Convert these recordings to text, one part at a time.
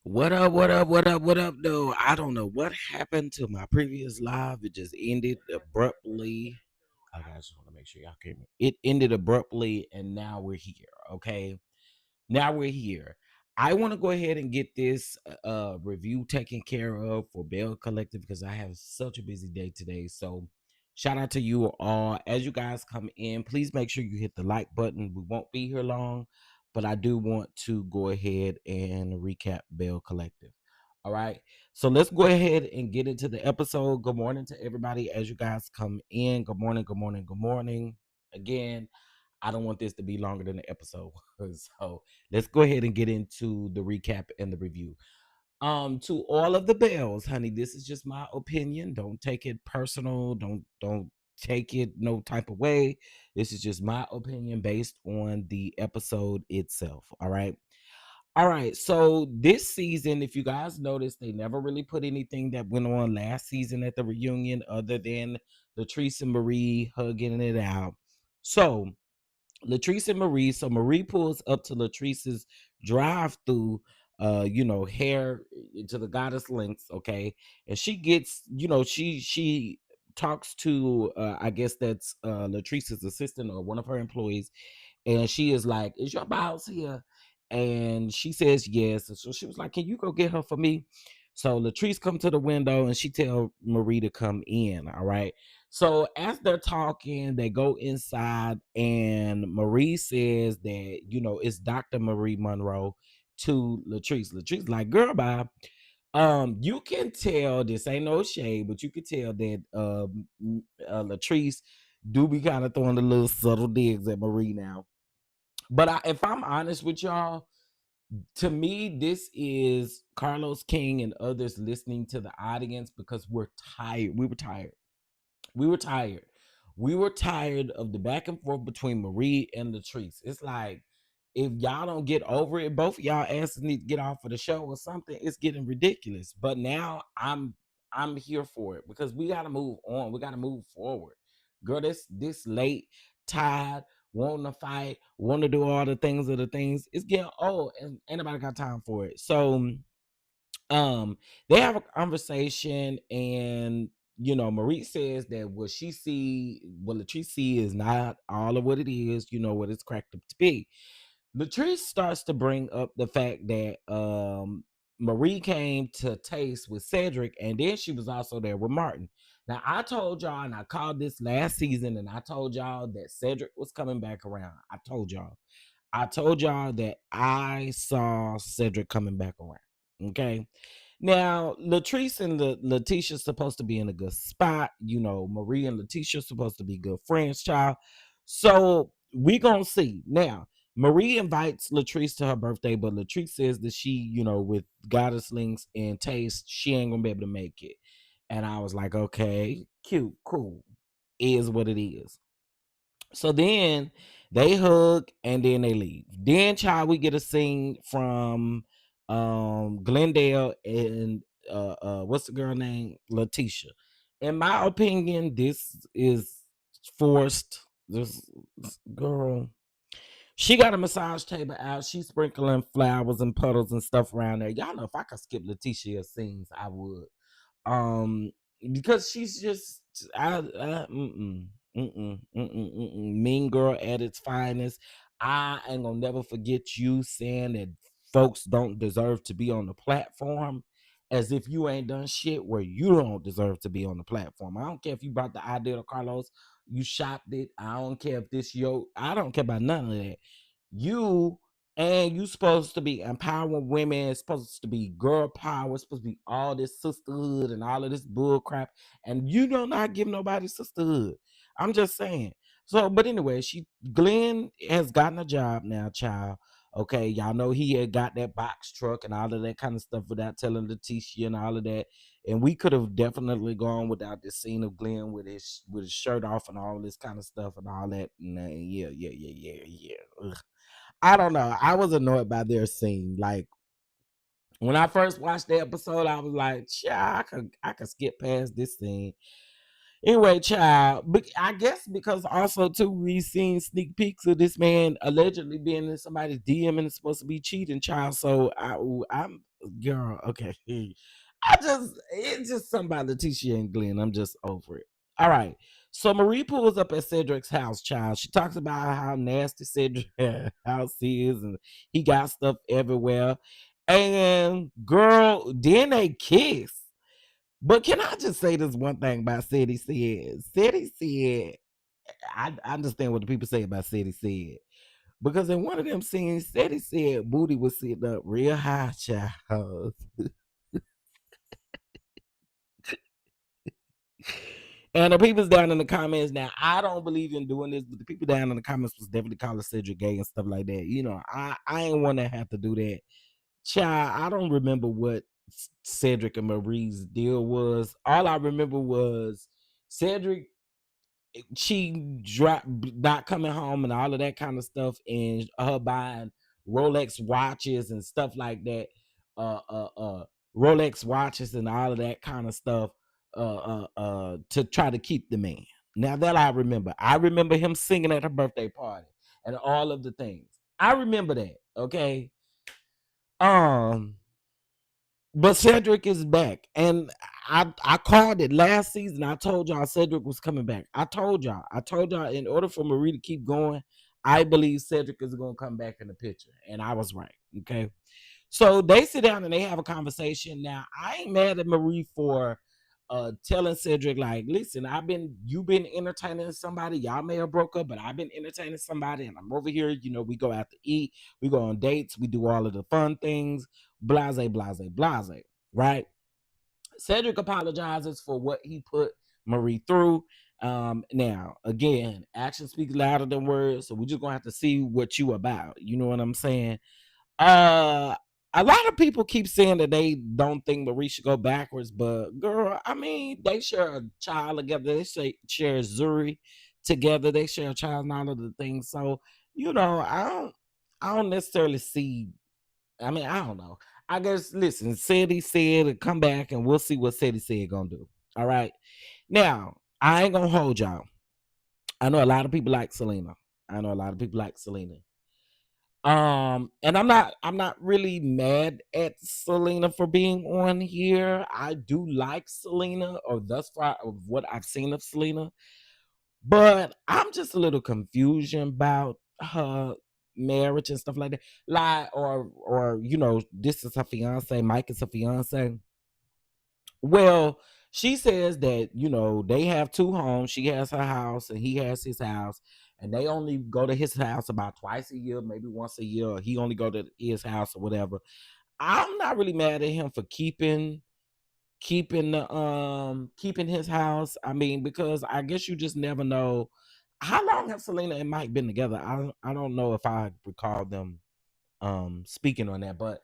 What up, what up, what up, what up, though? I don't know what happened to my previous live. It just ended abruptly. I just want to make sure y'all hear me. It ended abruptly, and now we're here. Okay. Now we're here. I want to go ahead and get this review taken care of for Bell Collective because I have such a busy day today. So shout out to you all. As you guys come in, please make sure you hit the like button. We won't be here long, but I do want to go ahead and recap Bell Collective. All right. So let's go ahead and get into the episode. Good morning to everybody as you guys come in. Good morning, good morning, good morning. Again, I don't want this to be longer than the episode. So let's go ahead and get into the recap and the review. To all of the bells, honey, this is just my opinion. Don't take it personal. Don't take it no type of way. This is just my opinion based on the episode itself. All right. All right. So this season, if you guys noticed, they never really put anything that went on last season at the reunion other than Latrice and Marie hugging it out. So Latrice and Marie. So Marie pulls up to Latrice's drive-through, hair to the goddess links, okay, and she gets, she talks to, I guess that's Latrice's assistant or one of her employees, and she is like, "Is your boss here?" And she says yes. And so she was like, "Can you go get her for me?" So Latrice come to the window and she tell Marie to come in. All right. So as they're talking, they go inside, and Marie says that, it's Dr. Marie Monroe to Latrice. Latrice like, "Girl, bye." You can tell this ain't no shade, but you can tell that Latrice do be kind of throwing the little subtle digs at Marie now. But if I'm honest with y'all, to me, this is Carlos King and others listening to the audience because we're tired. We were tired. We were tired. We were tired of the back and forth between Marie and Latrice. It's like, if y'all don't get over it, both of y'all asses need to get off of the show or something. It's getting ridiculous. But now I'm here for it because we gotta move on. We gotta move forward. Girl, this late, tired, wanting to fight, want to do all the things of the things. It's getting old and ain't nobody got time for it. So um they have a conversation, and Marie says that what Latrice see is not all of what it is, what it's cracked up to be. Latrice starts to bring up the fact that Marie came to taste with Cedric, and then she was also there with Martin. Now I told y'all, and I called this last season, and I told y'all that Cedric was coming back around. I told y'all that I saw Cedric coming back around. Okay. Now, Latrice and Leticia supposed to be in a good spot. Marie and Leticia supposed to be good friends, child. So we gonna see. Now, Marie invites Latrice to her birthday, but Latrice says that she, with goddess links and taste, she ain't gonna be able to make it. And I was like, okay, cute, cool. Is what it is. So then they hug and then they leave. Then, child, we get a scene from Glendale and what's the girl name? Leticia. In my opinion, this is forced. This girl, she got a massage table out. She's sprinkling flowers and puddles and stuff around there. Y'all know if I could skip Leticia's scenes, I would. Um, because she's just mean girl at its finest. I ain't gonna never forget you saying that folks don't deserve to be on the platform, as if you ain't done shit where you don't deserve to be on the platform. I don't care if you brought the idea to Carlos, you shopped it. I don't care if this I don't care about none of that. You and you supposed to be empowering women. It's supposed to be girl power. It's supposed to be all this sisterhood and all of this bull crap. And you do not give nobody sisterhood. I'm just saying. So, but anyway, Glenn has gotten a job now, child. Okay, y'all know he had got that box truck and all of that kind of stuff without telling Leticia and all of that. And we could have definitely gone without this scene of Glenn with his shirt off and all this kind of stuff and all that. And, yeah. Ugh. I don't know. I was annoyed by their scene. Like when I first watched the episode, I was like, "Child, I could skip past this scene." Anyway, child, but I guess because also too we seen sneak peeks of this man allegedly being in somebody's DM and it's supposed to be cheating, child. So girl. Okay, it's just something about Leticia and Glenn. I'm just over it. All right. So Marie pulls up at Cedric's house, child. She talks about how nasty Cedric's house is, and he got stuff everywhere. And girl, then they kiss. But can I just say this one thing about Ceddy said? Ceddy said, I understand what the people say about Ceddy said. Because in one of them scenes, Ceddy said booty was sitting up real high, child. And the people's down in the comments now, I don't believe in doing this, but the people down in the comments was definitely calling Cedric gay and stuff like that. You know, I ain't want to have to do that. Child, I don't remember what Cedric and Marie's deal was. All I remember was Cedric, she dropped not coming home and all of that kind of stuff, and her buying Rolex watches and stuff like that. Rolex watches and all of that kind of stuff to try to keep the man. Now that I remember him singing at her birthday party and all of the things. I remember that. Okay. Um, but Cedric is back, and I called it last season. I told y'all Cedric was coming back. I told y'all. In order for Marie to keep going, I believe Cedric is going to come back in the picture, and I was right. Okay, so they sit down and they have a conversation. Now I ain't mad at Marie for telling Cedric, like, listen, you've been entertaining somebody. Y'all may have broke up, but I've been entertaining somebody, and I'm over here. You know, we go out to eat, we go on dates, we do all of the fun things, blase, blase, blase, right? Cedric apologizes for what he put Marie through. Now, again, action speaks louder than words, so we're just gonna have to see what you about. You know what I'm saying? Uh, a lot of people keep saying that they don't think Marie should go backwards, but girl, I mean, they share a child together. Share Zuri together. They share a child and all of the things. So you know, I don't necessarily see. I mean, I don't know. I guess listen, Sadie said come back and we'll see what Sadie said gonna do. All right. Now, I ain't gonna hold y'all. I know a lot of people like Selena. I know a lot of people like Selena. And I'm not really mad at Selena for being on here. I do like Selena, or thus far of what I've seen of Selena, but I'm just a little confusion about her marriage and stuff like that. Like, or you know, this is her fiance, Mike is her fiance. Well, she says that, you know, they have two homes. She has her house and he has his house. And they only go to his house about twice a year, maybe once a year, or he only go to his house or whatever. I'm not really mad at him for keeping his house. I mean, because I guess you just never know. How long have Selena and Mike been together? I don't know if I recall them speaking on that, but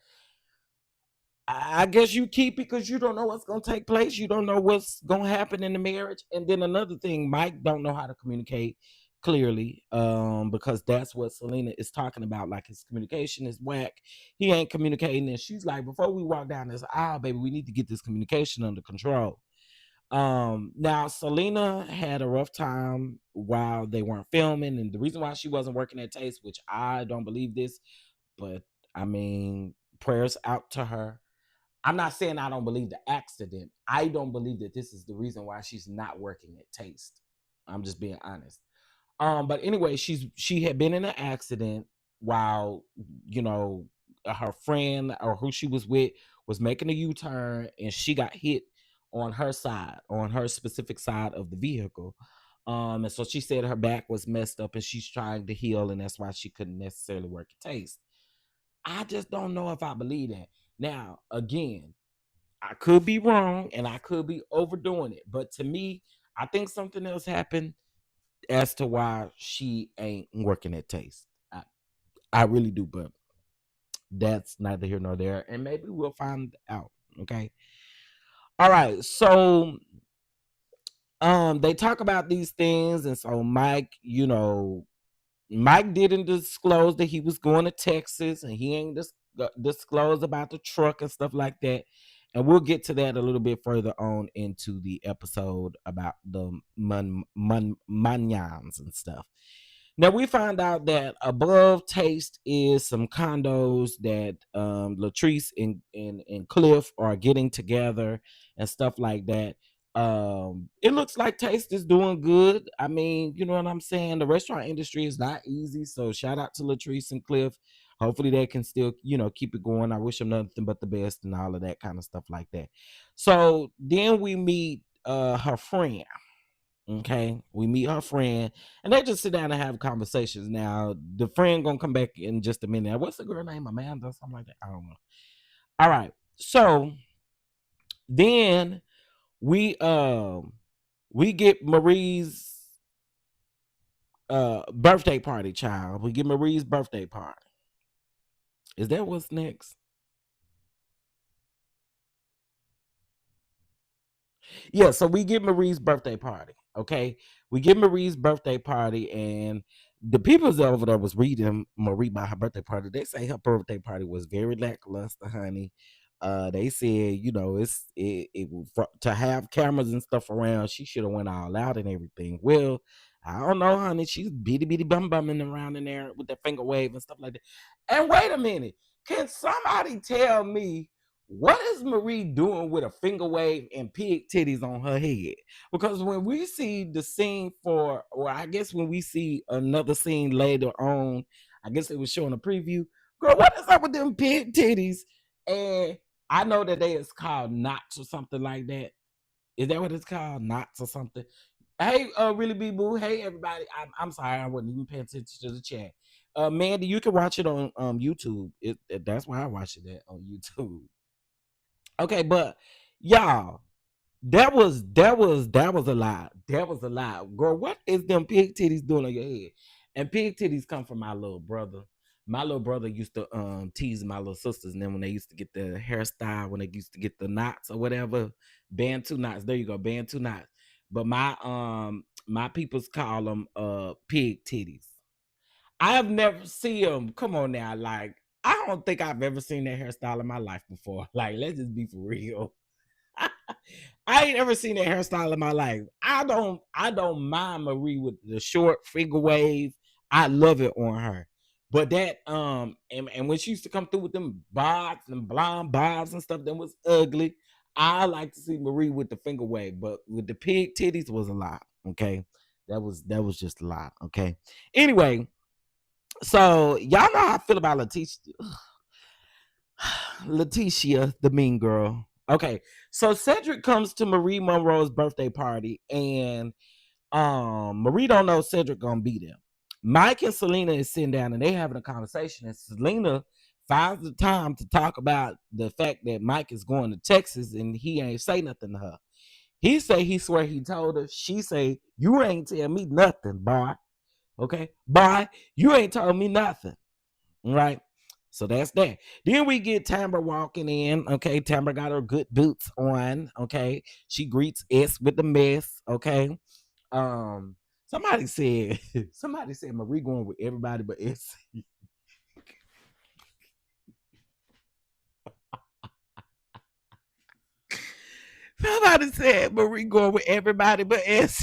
I guess you keep it because you don't know what's gonna take place. You don't know what's gonna happen in the marriage. And then another thing, Mike don't know how to communicate clearly, because that's what Selena is talking about. Like his communication is whack. He ain't communicating, and she's like, before we walk down this aisle, baby, we need to get this communication under control. Now Selena had a rough time while they weren't filming, and the reason why she wasn't working at Taste, which I don't believe this, but I mean, prayers out to her. I'm not saying I don't believe the accident. I don't believe that this is the reason why she's not working at Taste. I'm just being honest. But anyway, she had been in an accident while, you know, her friend or who she was with was making a U-turn, and she got hit on her side, on her specific side of the vehicle. And so she said her back was messed up and she's trying to heal, and that's why she couldn't necessarily work at Taste. I just don't know if I believe that. Now, again, I could be wrong and I could be overdoing it, but to me, I think something else happened as to why she ain't working at Taste. I really do, but that's neither here nor there, and maybe we'll find out. Okay. All right. So they talk about these things, and so Mike, you know, Mike didn't disclose that he was going to Texas, and he ain't disclosed about the truck and stuff like that. And we'll get to that a little bit further on into the episode about the manans and stuff. Now we find out that above Taste is some condos that Latrice and Cliff are getting together and stuff like that. It looks like Taste is doing good. I mean, you know what I'm saying? The restaurant industry is not easy. So shout out to Latrice and Cliff. Hopefully they can still, keep it going. I wish them nothing but the best and all of that kind of stuff like that. So then we meet her friend. Okay, we meet her friend, and they just sit down and have conversations. Now, the friend gonna come back in just a minute. What's the girl name? Amanda, or something like that. I don't know. All right, so then we we get Marie's birthday party. Child, we get Marie's birthday party. Is that what's next? Yeah, so we get Marie's birthday party. Okay, we get Marie's birthday party, and the people over there was reading Marie about her birthday party. They say her birthday party was very lackluster, honey. They said, to have cameras and stuff around, she should have went all out and everything. Well, I don't know, honey. She's bitty bitty bum bumming around in there with that finger wave and stuff like that. And wait a minute, can somebody tell me what is Marie doing with a finger wave and pig titties on her head? Because when we see the scene or I guess when we see another scene later on, I guess it was showing a preview. Girl, what is up with them pig titties? And I know that they is called knots or something like that. Is that what it's called? Knots or something? Hey, really be boo. Hey, everybody. I'm sorry, I wasn't even paying attention to the chat. Mandy, you can watch it on YouTube. That's why I watch it on YouTube. Okay, but y'all, that was a lot. That was a lot. Girl, what is them pig titties doing on your head? And pig titties come from my little brother. My little brother used to tease my little sisters and then when they used to get the hairstyle, when they used to get the knots or whatever, bantu knots. There you go, bantu knots. But my peoples call them pig titties. I have never seen them. Come on now, like I don't think I've ever seen that hairstyle in my life before. Like, let's just be for real. I ain't ever seen that hairstyle in my life. I don't mind Marie with the short finger wave. I love it on her. But that and when she used to come through with them bobs and blonde bobs and stuff that was ugly, I like to see Marie with the finger wave. But with the pig titties was a lot. Okay. That was just a lot. Okay. Anyway, so y'all know how I feel about Leticia. Leticia, the mean girl. Okay, so Cedric comes to Marie Monroe's birthday party, and Marie don't know Cedric gonna be there. Mike and Selena is sitting down and they having a conversation, and Selena finds the time to talk about the fact that Mike is going to Texas and he ain't say nothing to her. He say he swear he told her. She say you ain't tell me nothing, boy. Okay, boy, you ain't told me nothing. Right. So that's that. Then we get Tamara walking in. Okay. Tamara got her good boots on. Okay. She greets S with the mess. Okay. Somebody said somebody said Marie going with everybody but S. Somebody said Marie going with everybody but S.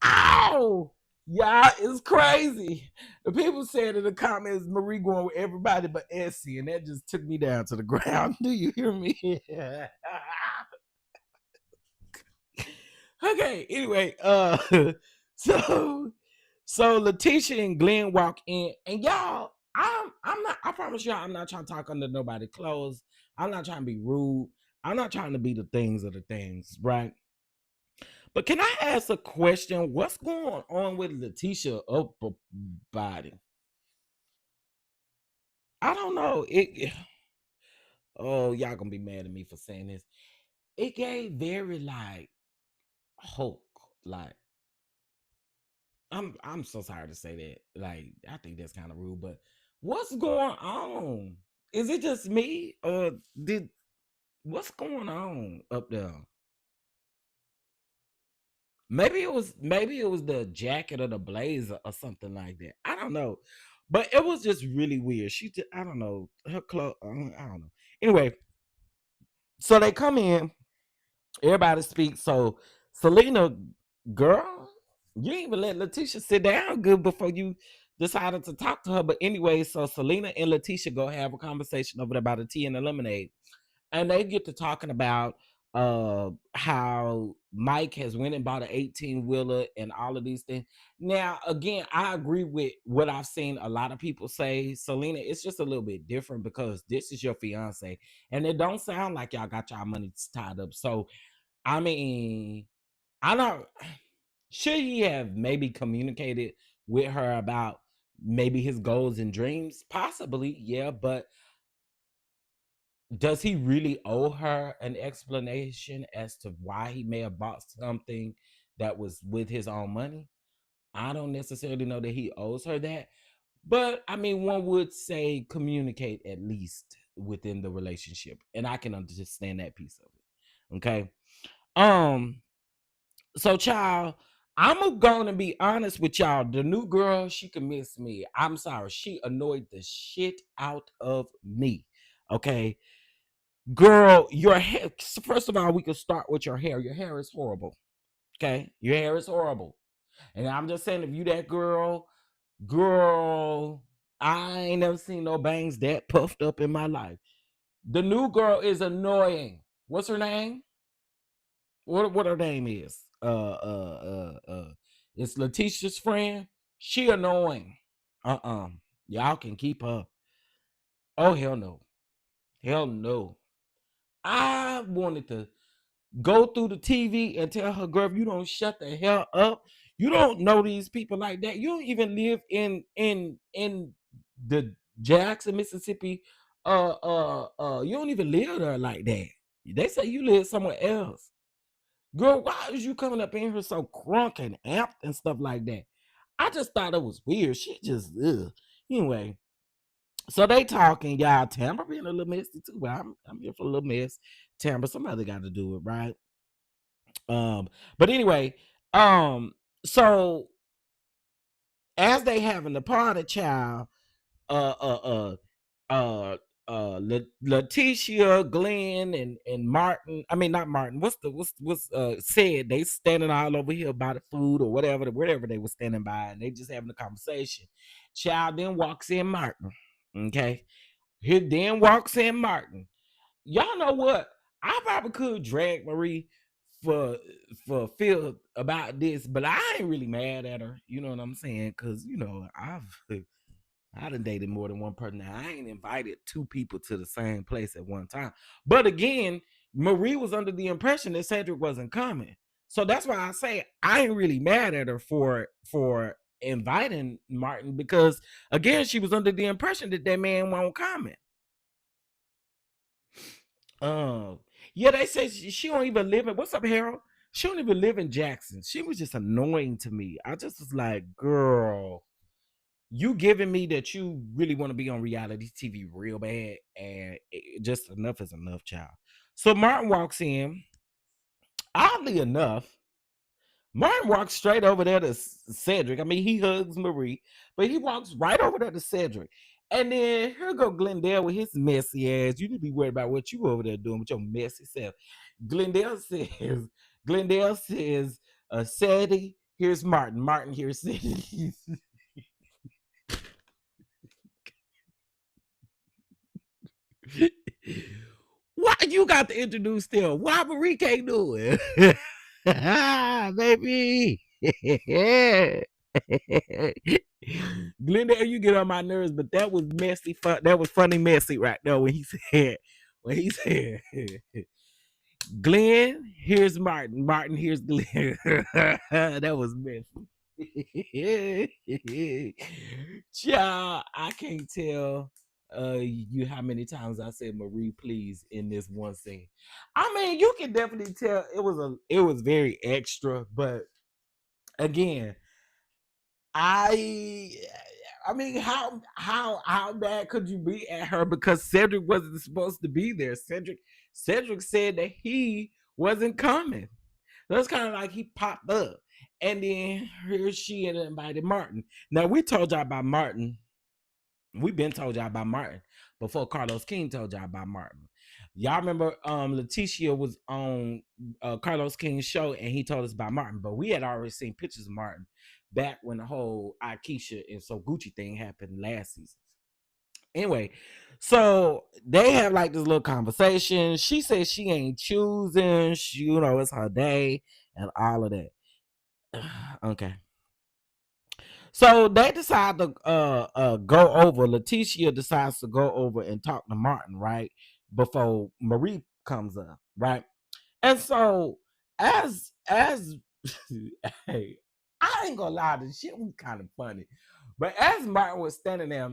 Ow! Y'all, it's crazy. The people said in the comments, Marie going with everybody but Essie, and that just took me down to the ground. Do you hear me? Okay, anyway, so Leticia and Glenn walk in, and y'all, I'm not. I promise y'all, I'm not trying to talk under nobody's clothes. I'm not trying to be rude. I'm not trying to be the things of the things, right? But can I ask a question? What's going on with Leticia upper body? I don't know. Oh, y'all gonna be mad at me for saying this. It gave very like Hulk. Like I'm so sorry to say that. Like I think that's kind of rude, but what's going on? Is it just me or did what's going on up there? Maybe it was the jacket or the blazer or something like that. I don't know. But it was just really weird. I don't know. Her clothes, I don't know. Anyway, so they come in. Everybody speaks. So Selena, girl, you ain't even let Leticia sit down good before you decided to talk to her. But anyway, so Selena and Leticia go have a conversation over there about a tea and a lemonade. And they get to talking about how Mike has went and bought an 18-wheeler and all of these things. Now, again, I agree with what I've seen a lot of people say. Selena, it's just a little bit different because this is your fiance. And it don't sound like y'all got y'all money tied up. So I mean, I don't. Should he have maybe communicated with her about maybe his goals and dreams? Possibly, yeah. But does he really owe her an explanation as to why he may have bought something that was with his own money? I don't necessarily know that he owes her that. But I mean, one would say communicate at least within the relationship, and I can understand that piece of it. Okay. Um, So, child, I'm gonna be honest with y'all. The new girl, she can miss me. I'm sorry. She annoyed the shit out of me. Okay. Girl, your hair. First of all, we can start with your hair. Your hair is horrible. Okay. Your hair is horrible. And I'm just saying, if you that girl, I ain't never seen no bangs that puffed up in my life. The new girl is annoying. What's her name? What her name is? It's Leticia's friend. She annoying. Y'all can keep her. Oh hell no, hell no. I wanted to go through the TV and tell her, girl, if you don't shut the hell up, you don't know these people like that. You don't even live in the Jackson, Mississippi. You don't even live there like that. They say you live somewhere else. Girl, why is you coming up in here so crunk and amped and stuff like that? I just thought it was weird. She just, ugh. Anyway, so they talking, y'all. Tamara being a little messy too. But I'm here for a little mess. Tamara, somebody got to do it, right? But anyway, um, so as they having the party, child, uh, uh, uh, Leticia, Glenn, and Martin. I mean, not Martin. What's said? They standing all over here by the food or whatever they were standing by, and they just having a conversation. Child then walks in Martin. Okay, here then walks in Martin. Y'all know what? I probably could drag Marie for Phil about this, but I ain't really mad at her. You know what I'm saying? Because I done dated more than one person. Now, I ain't invited two people to the same place at one time. But again, Marie was under the impression that Cedric wasn't coming. So that's why I say I ain't really mad at her for inviting Martin because again, she was under the impression that that man won't come. Um, yeah, they say she don't even live in what's up, Harold? She don't even live in Jackson. She was just annoying to me. I just was like, girl, you giving me that you really want to be on reality TV real bad, and just enough is enough, child. So Martin walks in. Oddly enough, Martin walks straight over there to Cedric. I mean, he hugs Marie, but he walks right over there to Cedric. And then here go Glendale with his messy ass. You need to be worried about what you over there doing with your messy self. Glendale says, Glendale says, Sadie, here's Martin. Martin, here's Sadie. Why you got to introduce them? Why Marie can't do it? Baby. Glendale, you get on my nerves, but that was messy fun. That was funny messy right there when he said Glenn, here's Martin. Martin, here's Glenn. That was messy. Child, I can't tell you how many times I said Marie please in this one scene. I mean, you can definitely tell it was very extra, but again, I I mean, how bad could you be at her because Cedric wasn't supposed to be there? Cedric said that he wasn't coming. That's kind of like he popped up. And then here she and invited Martin. Now we told y'all about Martin. We've been told y'all about Martin before Carlos King told y'all about Martin. Y'all remember Leticia was on Carlos King's show and he told us about Martin, but we had already seen pictures of Martin back when the whole Akeisha and So Gucci thing happened last season. Anyway, so they have like this little conversation. She says she ain't choosing, it's her day and all of that. Okay. So they decide to go over. Leticia decides to go over and talk to Martin, right? Before Marie comes up, right? And so as hey, I ain't gonna lie, this shit was kind of funny. But as Martin was standing there,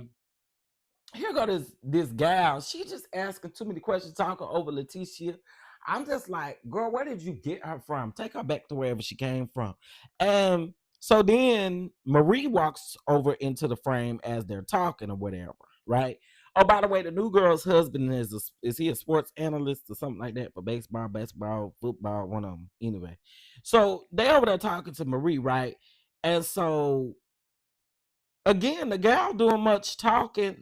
here go this gal. She just asking too many questions, talking over Leticia. I'm just like, girl, where did you get her from? Take her back to wherever she came from. And so then Marie walks over into the frame as they're talking or whatever, right? Oh, by the way, the new girl's husband is he a sports analyst or something like that for baseball, basketball, football, one of them. Anyway, so they over there talking to Marie, right? And so again, the gal doing more talking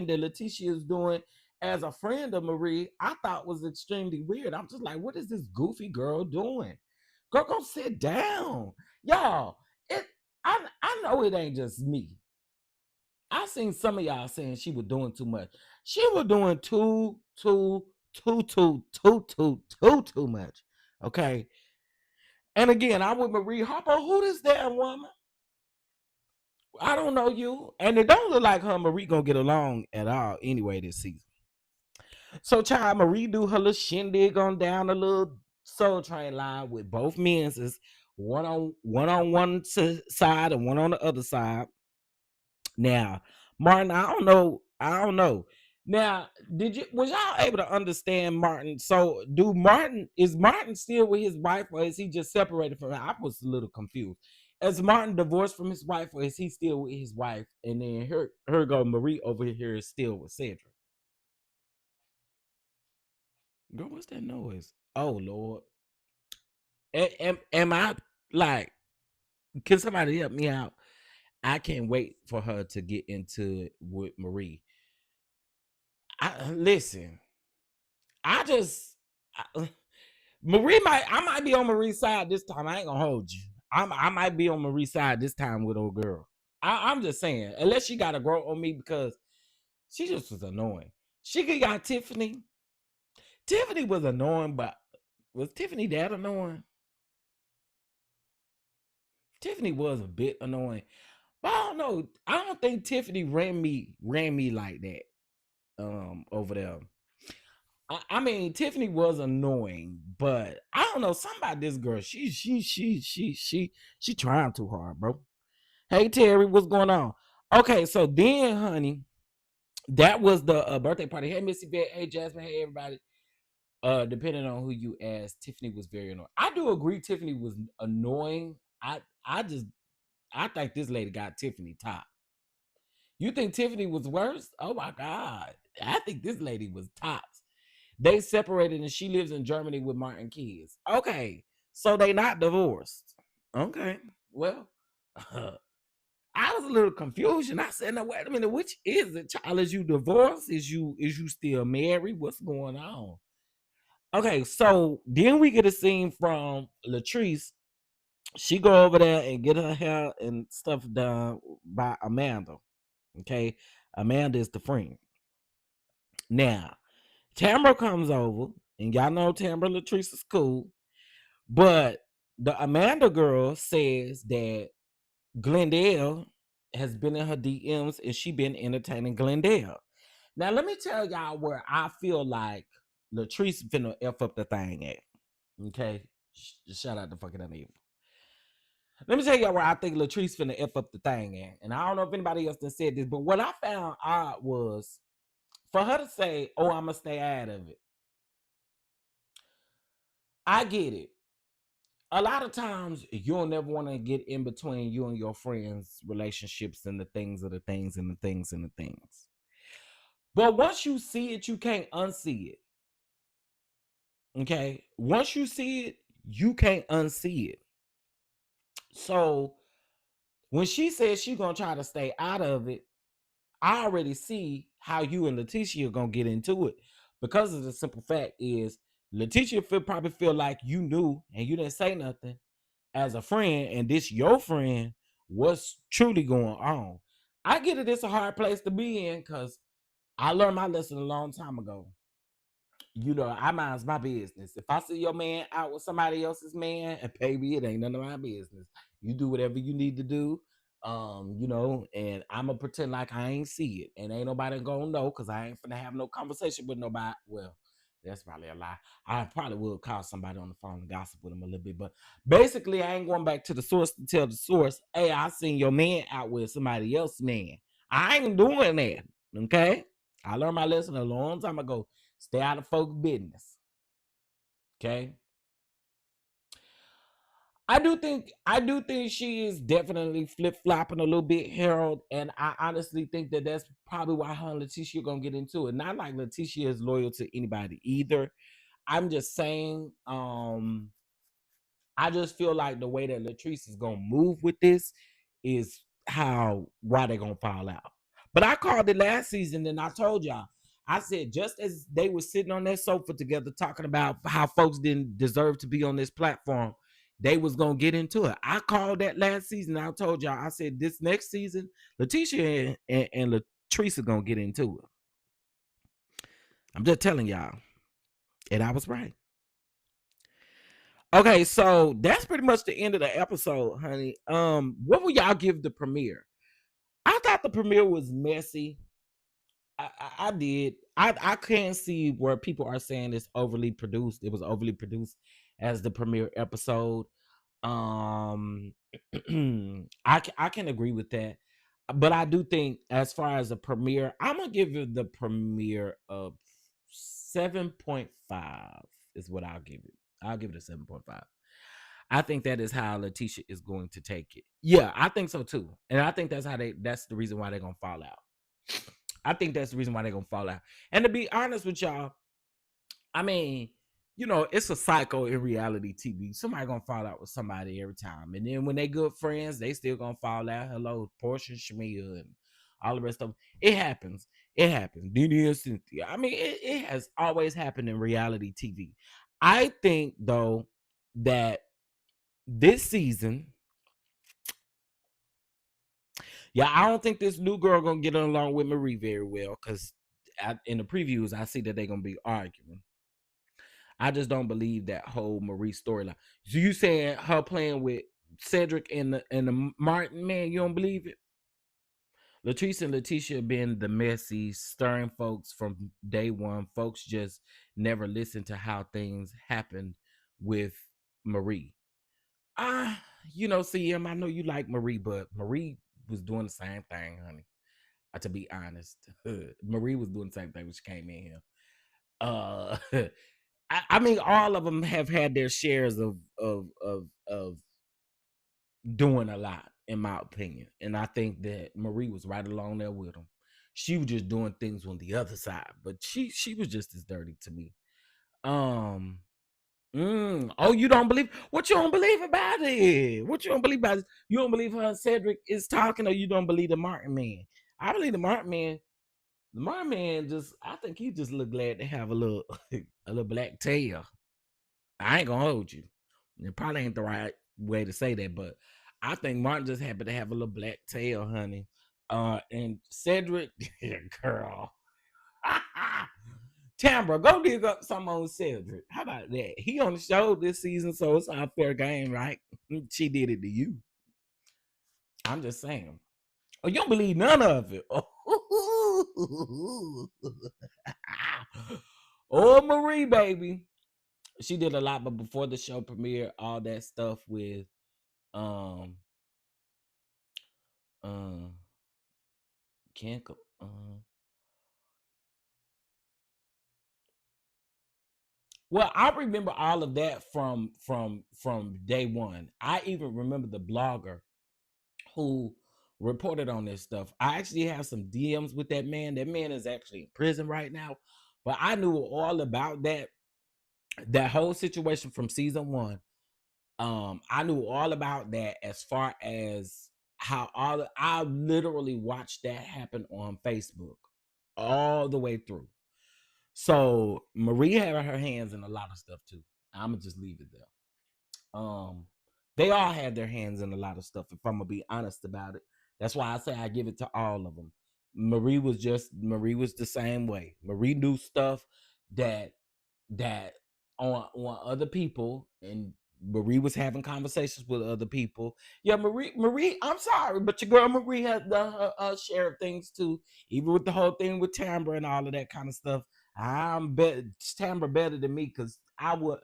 than Leticia is doing as a friend of Marie, I thought was extremely weird. I'm just like, what is this goofy girl doing? Girl, go sit down. Y'all, I know it ain't just me. I seen some of y'all saying she was doing too much. She was doing too much. Okay. And again, I'm with Marie Harpo. Who this damn woman? I don't know you. And it don't look like her and Marie gonna get along at all anyway this season. So child, Marie do her little shindig on down a little Soul Train line with both men's is one side and one on the other side. Now, Martin, I don't know. Now, was y'all able to understand Martin? So is Martin still with his wife or is he just separated from her? I was a little confused. Is Martin divorced from his wife or is he still with his wife? And then her go Marie over here is still with Cedric. Girl, what's that noise? Oh Lord. Am I like, can somebody help me out? I can't wait for her to get into it with Marie. Listen. I just I might be on Marie's side this time. I ain't gonna hold you. I might be on Marie's side this time with old girl. I'm just saying, unless she got to grow on me because she just was annoying. She could got Tiffany. Tiffany was annoying, but was Tiffany that annoying? Tiffany was a bit annoying, but I don't know. I don't think Tiffany ran me like that. Over there. I mean, Tiffany was annoying, but I don't know. Something about this girl. She trying too hard, bro. Hey Terry, what's going on? Okay, so then, honey, that was the birthday party. Hey Missy Vet, hey Jasmine, hey everybody. Depending on who you ask, Tiffany was very annoying. I do agree, Tiffany was annoying. I just I think this lady got Tiffany top. You think Tiffany was worse? Oh my god, I think this lady was tops. They separated and she lives in Germany with Martin kids. Okay, so they not divorced. Okay, well, I was a little confused. I said, "No, wait a minute. Which is it, child? Is you divorced? Is you still married? What's going on?" Okay, so then we get a scene from Latrice. She go over there and get her hair and stuff done by Amanda. Okay, Amanda is the friend. Now, Tamara comes over, and y'all know Tamara Latrice is cool, but the Amanda girl says that Glendale has been in her DMs and she been entertaining Glendale. Now, let me tell y'all where I feel like Latrice finna F up the thing at. Okay? Shout out to fucking Uneven. Let me tell y'all where I think Latrice finna F up the thing at. And I don't know if anybody else done said this, but what I found odd was for her to say, oh, I'm gonna stay out of it. I get it. A lot of times you'll never want to get in between you and your friends' relationships and the things of the things and the things and the things. But once you see it, you can't unsee it. Okay? Once you see it, you can't unsee it. So when she says she's gonna try to stay out of it, I already see how you and Leticia are gonna get into it. because of the simple fact is Leticia probably feel like you knew and you didn't say nothing as a friend, and this your friend, what's truly going on. I get it, it's a hard place to be in because I learned my lesson a long time ago. I mind's my business. If I see your man out with somebody else's man, and baby, it ain't none of my business. You do whatever you need to do. And I'ma pretend like I ain't see it. And ain't nobody gonna know because I ain't finna have no conversation with nobody. Well, that's probably a lie. I probably will call somebody on the phone and gossip with them a little bit. But basically, I ain't going back to the source to tell the source, hey, I seen your man out with somebody else's man. I ain't doing that. Okay. I learned my lesson a long time ago. Stay out of folks' business. Okay. I do think she is definitely flip-flopping a little bit, Harold. And I honestly think that that's probably why her and Leticia are gonna get into it. Not like Leticia is loyal to anybody either. I'm just saying, I just feel like the way that Latrice is gonna move with this is why they're gonna fall out. But I called it last season and I told y'all, I said just as they were sitting on that sofa together talking about how folks didn't deserve to be on this platform, they was gonna get into it. I called that last season. I told y'all, I said this next season, Leticia and Latrice are gonna get into it. I'm just telling y'all. And I was right. Okay, so that's pretty much the end of the episode, honey. What will y'all give the premiere? I thought the premiere was messy. I did. I can't see where people are saying it's overly produced. It was overly produced as the premiere episode. Um, I can agree with that, but I do think as far as a premiere, I'm gonna give it the premiere of 7.5 is what I'll give it. I'll give it a 7.5. I think that is how Leticia is going to take it. Yeah, I think so too. And I think that's the reason why they're gonna fall out. I think that's the reason why they're gonna fall out. And to be honest with y'all, I mean, it's a cycle in reality TV. Somebody gonna fall out with somebody every time. And then when they good friends, they still gonna fall out. Hello, Portia, Shamia, and all the rest of them. It happens. It happens. Dini and Cynthia. I mean, it has always happened in reality TV. I think though that this season, yeah, I don't think this new girl gonna get along with Marie very well because in the previews I see that they're gonna be arguing. I just don't believe that whole Marie storyline. So you saying her playing with Cedric and the Martin man? You don't believe it? Latrice and Leticia been the messy, stirring folks from day one. Folks just never listen to how things happened with Marie. CM, I know you like Marie, but Marie was doing the same thing, honey. To be honest, Marie was doing the same thing when she came in here. Uh, I mean, all of them have had their shares of doing a lot, in my opinion, and I think that Marie was right along there with them. She was just doing things on the other side, but she was just as dirty to me. Um, oh, you don't believe what you don't believe about it? What you don't believe about it? You don't believe her and Cedric is talking, or you don't believe the Martin man? I believe the Martin man. The Martin man I think he just look glad to have a little, a little black tail. I ain't gonna hold you. It probably ain't the right way to say that, but I think Martin just happy to have a little black tail, honey. And Cedric, girl. Tambra, go dig up some on Cedric. How about that? He on the show this season, so it's our fair game, right? She did it to you. I'm just saying. Oh, you don't believe none of it. Oh, Marie, baby. She did a lot, but before the show premiere, all that stuff with um can't go well, I remember all of that from day one. I even remember the blogger who reported on this stuff. I actually have some DMs with that man. That man is actually in prison right now. But I knew all about that whole situation from season one. I knew all about that as far as I literally watched that happen on Facebook all the way through. So Marie had her hands in a lot of stuff too. I'm gonna just leave it there. They all had their hands in a lot of stuff. If I'm gonna be honest about it, that's why I say I give it to all of them. Marie was the same way. Marie knew stuff that that on other people, and Marie was having conversations with other people. Yeah, Marie, I'm sorry, but your girl Marie has done her share of things too, even with the whole thing with Tambra and all of that kind of stuff. I'm bet Tambra better than me because I would,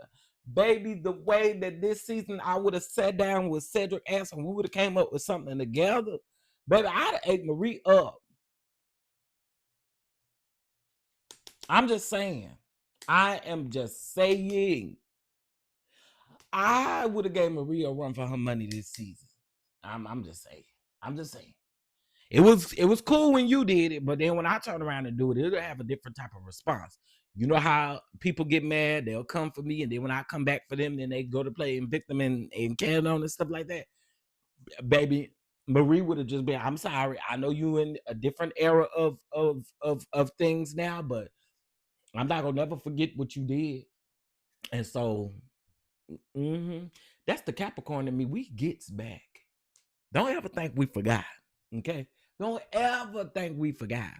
baby, the way that this season I would have sat down with Cedric ass and we would have came up with something together. Baby, I'd have ate Marie up. I'm just saying. I am just saying. I would have gave Maria a run for her money this season. I'm just saying. I'm just saying. It was cool when you did it, but then when I turn around and do it, it'll have a different type of response. You know how people get mad, they'll come for me, and then when I come back for them, then they go to play and victim and carry on and stuff like that. Baby, Marie would have just been, I'm sorry. I know you in a different era of things now, but I'm not gonna never forget what you did. And so that's the Capricorn in me. We gets back. Don't ever think we forgot. Okay? Don't ever think we forgot.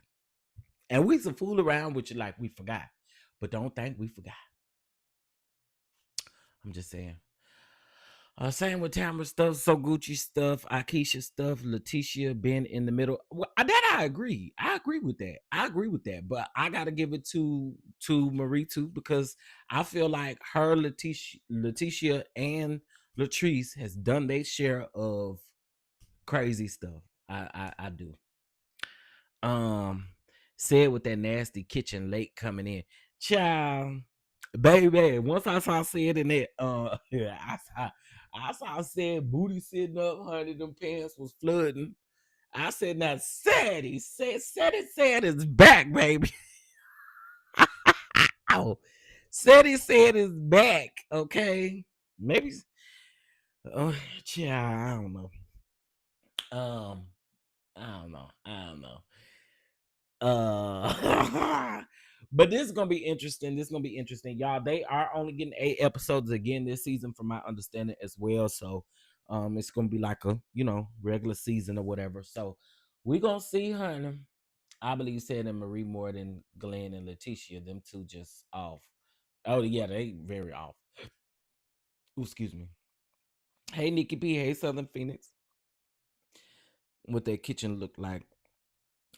And we some fool around with you like we forgot. But don't think we forgot. I'm just saying. Same with Tamara stuff, So Gucci stuff, Akeisha stuff, Leticia been in the middle. Well, that I agree. I agree with that. I agree with that. But I gotta give it to Marie too, because I feel like her, Leticia and Latrice has done their share of crazy stuff. I do. Um, said with that nasty kitchen late coming in, child, baby. Once I saw said in that, yeah, I saw said booty sitting up, honey. Them pants was flooding. I said, now Sadie said it's back, baby. Ow. Sadie said it's back. Okay, maybe. Oh, child, I don't know. Um, I don't know. I don't know. But this is gonna be interesting. This is gonna be interesting, y'all. They are only getting 8 episodes again this season, from my understanding as well. So, it's gonna be like a regular season or whatever. So, we gonna see, honey. I believe said and Marie more than Glenn and Leticia. Them two just off. Oh yeah, they very off. Ooh, excuse me. Hey Nikki P. Hey Southern Phoenix. What that kitchen looked like.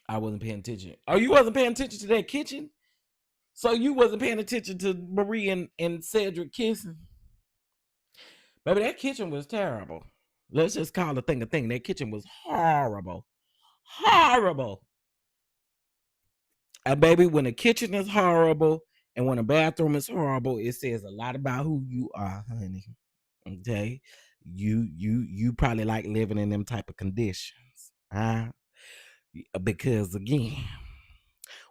I wasn't paying attention. Oh, you wasn't paying attention to that kitchen? So you wasn't paying attention to Marie and Cedric kissing? Baby, that kitchen was terrible. Let's just call a thing a thing. That kitchen was horrible. Horrible. And baby, when a kitchen is horrible and when a bathroom is horrible, it says a lot about who you are, honey. Okay? You probably like living in them type of conditions. Huh? Because again,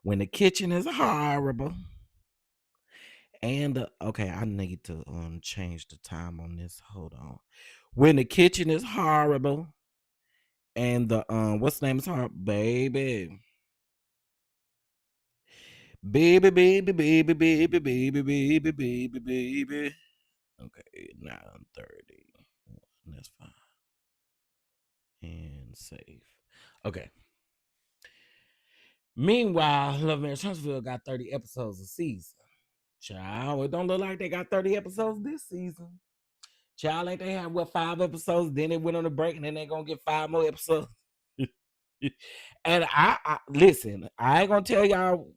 when the kitchen is horrible, and okay, I need to change the time on this. Hold on. When the kitchen is horrible and the what's the name is hard, baby. Baby, baby, baby, baby, baby, baby, baby, baby. Okay, 9:30. That's fine. And save. Okay. Meanwhile, Love Marriage Huntsville got 30 episodes a season. Child, it don't look like they got 30 episodes this season. Child, like they had 5 episodes, then they went on a break, and then they gonna get 5 more episodes. And I listen, I ain't gonna tell y'all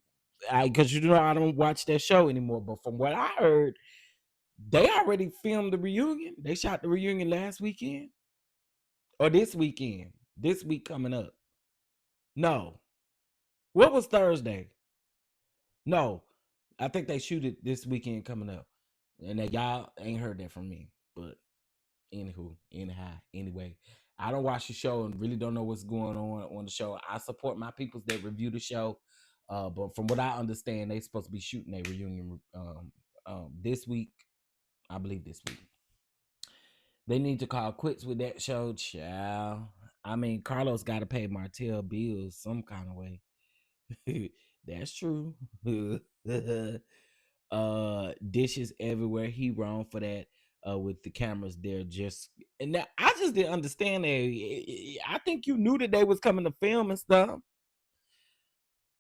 because you know I don't watch that show anymore. But from what I heard, they already filmed the reunion. They shot the reunion last weekend or this weekend. This week coming up. No, what was Thursday? No, I think they shoot it this weekend coming up, and that y'all ain't heard that from me. But anyway, I don't watch the show and really don't know what's going on the show. I support my peoples that review the show, but from what I understand, they supposed to be shooting a reunion this week. I believe this week. They need to call quits with that show, child. I mean, Carlos got to pay Martell bills some kind of way. That's true. Dishes everywhere. He wrong for that. With the cameras there, just and now I just didn't understand that. I think you knew that they was coming to film and stuff,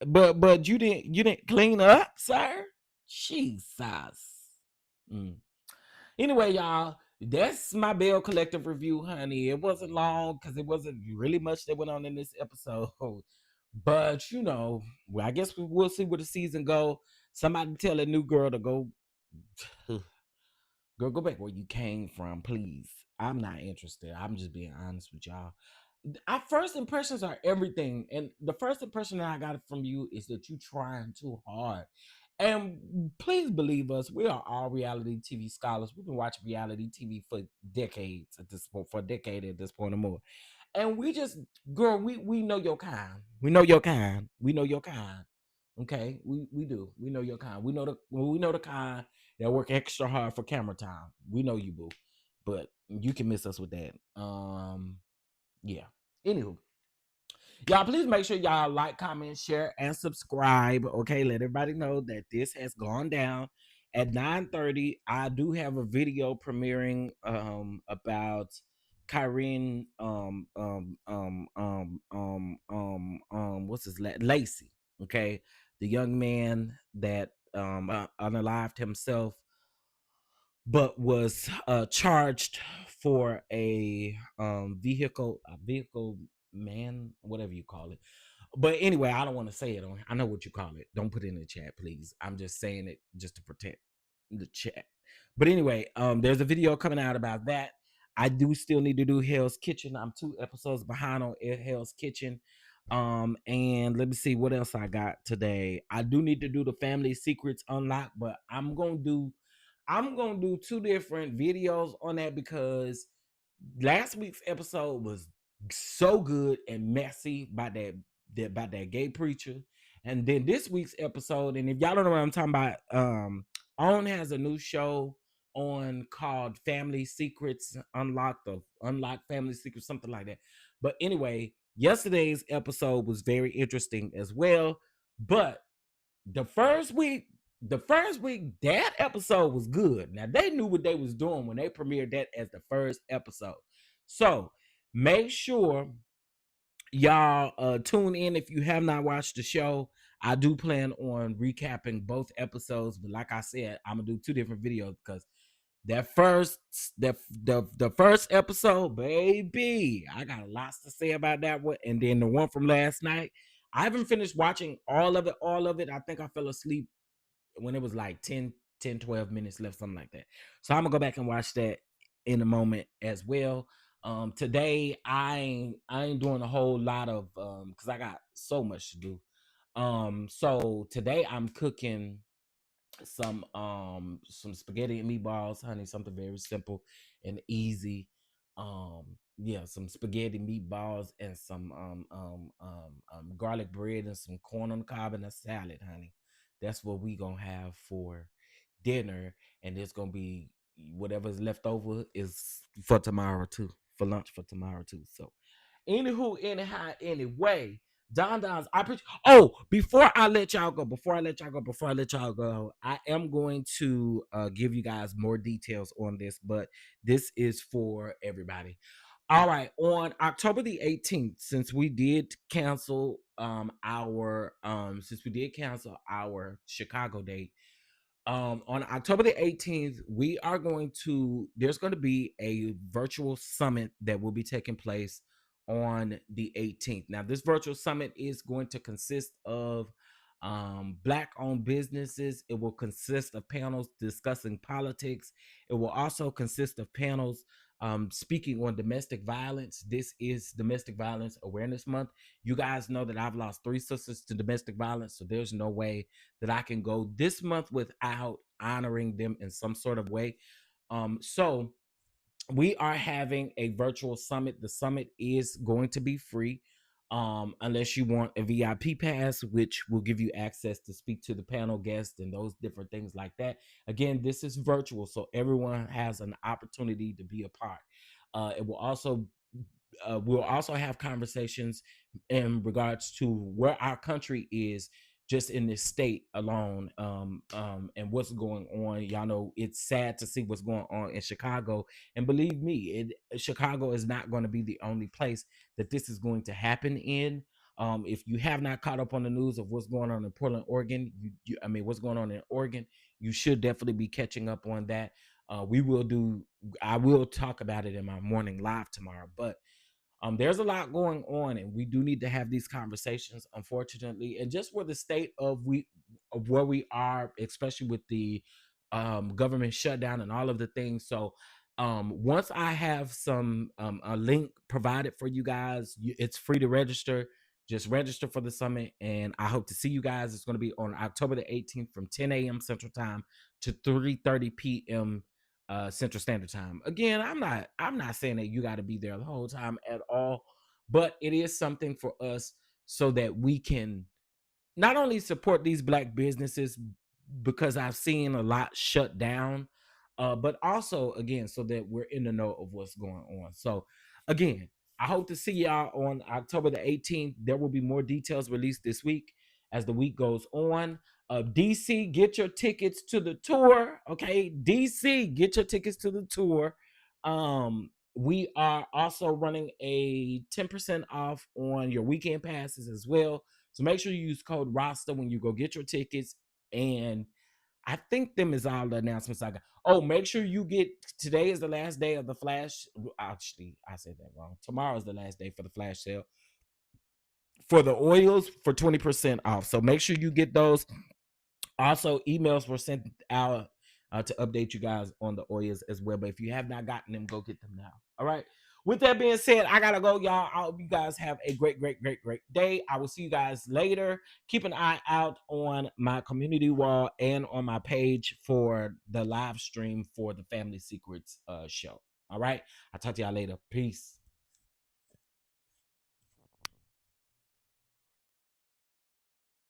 but you didn't clean up, sir. Jesus. Mm. Anyway, y'all, that's my Bell Collective review, honey. It wasn't long because it wasn't really much that went on in this episode. But well, I guess we'll see where the season go. Somebody tell a new girl to go, girl, go back where you came from, please. I'm not interested. I'm just being honest with y'all. Our first impressions are everything, and the first impression that I got from you is that you trying too hard. And please believe us, we are all reality TV scholars. We've been watching reality TV for decades at this point, for a decade at this point or more. And we just, girl, we know your kind. We know your kind. We know your kind. Okay, we do. We know your kind. We know the kind that work extra hard for camera time. We know you, boo. But you can miss us with that. Yeah. Anywho, y'all, please make sure y'all like, comment, share, and subscribe. Okay, let everybody know that this has gone down at 9:30. I do have a video premiering about Kyrene what's Lacey. Okay, the young man that unalived himself but was charged for a vehicle man, whatever you call it. But anyway, I don't want to say it. I know what you call it. Don't put it in the chat, please. I'm just saying it just to protect the chat. But anyway, there's a video coming out about that. I do still need to do Hell's Kitchen. I'm 2 episodes behind on Hell's Kitchen. And let me see what else I got today. I do need to do the Family Secrets Unlocked, but I'm gonna do 2 different videos on that because last week's episode was so good and messy by that gay preacher, and then this week's episode. And if y'all don't know what I'm talking about, On has a new show on called Family Secrets Unlocked or Unlocked Family Secrets, something like that. But anyway, yesterday's episode was very interesting as well. But the first week, that episode was good. Now they knew what they was doing when they premiered that as the first episode. So make sure y'all tune in if you have not watched the show. I do plan on recapping both episodes, but like I said, I'm gonna do 2 different videos because that first the first episode, baby, I got lots to say about that one. And then the one from last night, I haven't finished watching all of it. I think I fell asleep when it was like 10, 12 minutes left, something like that. So I'm gonna go back and watch that in a moment as well. Today I ain't doing a whole lot of because I got so much to do. So today I'm cooking some spaghetti and meatballs, honey, something very simple and easy. Yeah, some spaghetti meatballs and some garlic bread and some corn on the cob and a salad, honey. That's what we gonna have for dinner, and it's gonna be whatever's left over is for tomorrow too, for lunch for tomorrow too. So anywho, anyhow, anyway, DonDons, I appreciate. Oh, before I let y'all go, I am going to give you guys more details on this, but this is for everybody. All right, on October the 18th, since we did cancel our Chicago date, on October the 18th, there's going to be a virtual summit that will be taking place on the 18th. Now, this virtual summit is going to consist of Black owned businesses. It will consist of panels discussing politics. It will also consist of panels speaking on domestic violence. This is Domestic Violence Awareness Month. You guys know that I've lost 3 sisters to domestic violence, so there's no way that I can go this month without honoring them in some sort of way. So we are having a virtual summit. The summit is going to be free, unless you want a VIP pass, which will give you access to speak to the panel guests and those different things like that. Again, this is virtual, so everyone has an opportunity to be a part. It will also we'll also have conversations in regards to where our country is just in this state alone, and what's going on. Y'all know it's sad to see what's going on in Chicago, and believe me, Chicago is not going to be the only place that this is going to happen in. If you have not caught up on the news of what's going on in Portland, Oregon, I mean, what's going on in Oregon, you should definitely be catching up on that. I will talk about it in my morning live tomorrow, but there's a lot going on, and we do need to have these conversations, unfortunately, and just where the state of where we are, especially with the government shutdown and all of the things. So once I have some a link provided for you guys, it's free to register. Just register for the summit, and I hope to see you guys. It's going to be on October the 18th from 10 a.m. Central Time to 3:30 p.m. Central Standard Time. Again, I'm not saying that you got to be there the whole time at all, but it is something for us so that we can not only support these Black businesses, because I've seen a lot shut down, but also, again, so that we're in the know of what's going on. So again, I hope to see y'all on October the 18th. There will be more details released this week as the week goes on. DC, get your tickets to the tour. Okay, DC, get your tickets to the tour. We are also running a 10% off on your weekend passes as well. So make sure you use code ROSTA when you go get your tickets. And I think them is all the announcements I got. Oh, make sure you get, today is the last day of the flash. Actually, I said that wrong. Tomorrow is the last day for the flash sale for the oils for 20% off. So make sure you get those. Also, emails were sent out to update you guys on the oils as well. But if you have not gotten them, go get them now. All right. With that being said, I gotta go, y'all. I hope you guys have a great, great, great, great day. I will see you guys later. Keep an eye out on my community wall and on my page for the live stream for the Family Secrets show. All right. I'll talk to y'all later. Peace.